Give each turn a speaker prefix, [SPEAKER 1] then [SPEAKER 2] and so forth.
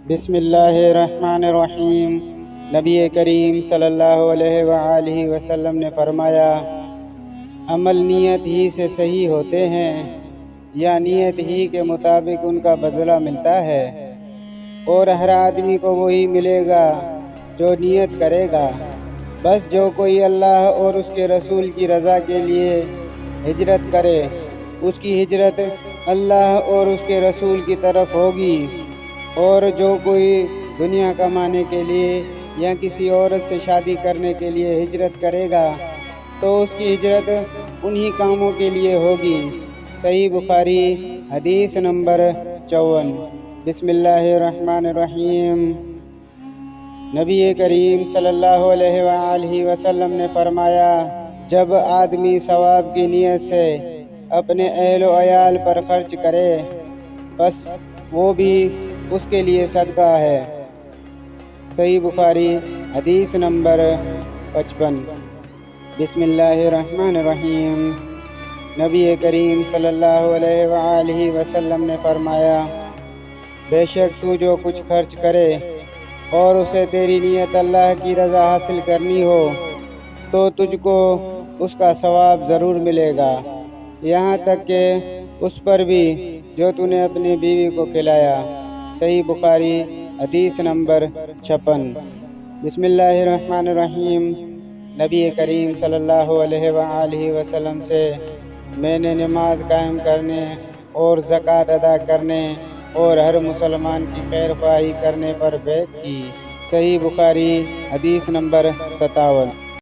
[SPEAKER 1] بسم اللہ الرحمن الرحیم۔ نبی کریم صلی اللہ علیہ وآلہ وسلم نے فرمایا، عمل نیت ہی سے صحیح ہوتے ہیں یا نیت ہی کے مطابق ان کا بدلہ ملتا ہے، اور ہر آدمی کو وہی ملے گا جو نیت کرے گا۔ بس جو کوئی اللہ اور اس کے رسول کی رضا کے لیے ہجرت کرے، اس کی ہجرت اللہ اور اس کے رسول کی طرف ہوگی، اور جو کوئی دنیا کمانے کے لیے یا کسی عورت سے شادی کرنے کے لیے ہجرت کرے گا تو اس کی ہجرت انہی کاموں کے لیے ہوگی۔ صحیح بخاری حدیث نمبر 54۔ بسم اللہ الرحمن الرحیم۔ نبی کریم صلی اللہ علیہ وآلہ وسلم نے فرمایا، جب آدمی ثواب کی نیت سے اپنے اہل و عیال پر خرچ کرے، بس وہ بھی اس کے لیے صدقہ ہے۔ صحیح بخاری حدیث نمبر 55۔ بسم اللہ الرحمن الرحیم۔ نبی کریم صلی اللہ علیہ وآلہ وسلم نے فرمایا، بے شک تو جو کچھ خرچ کرے اور اسے تیری نیت اللہ کی رضا حاصل کرنی ہو تو تجھ کو اس کا ثواب ضرور ملے گا، یہاں تک کہ اس پر بھی جو تو نے اپنی بیوی کو کھلایا۔ صحیح بخاری حدیث نمبر 56۔ بسم اللہ الرحمن الرحیم۔ نبی کریم صلی اللہ علیہ وآلہ وسلم سے میں نے نماز قائم کرنے اور زکوٰۃ ادا کرنے اور ہر مسلمان کی خیر خواہی کرنے پر بیعت کی۔ صحیح بخاری حدیث نمبر 57۔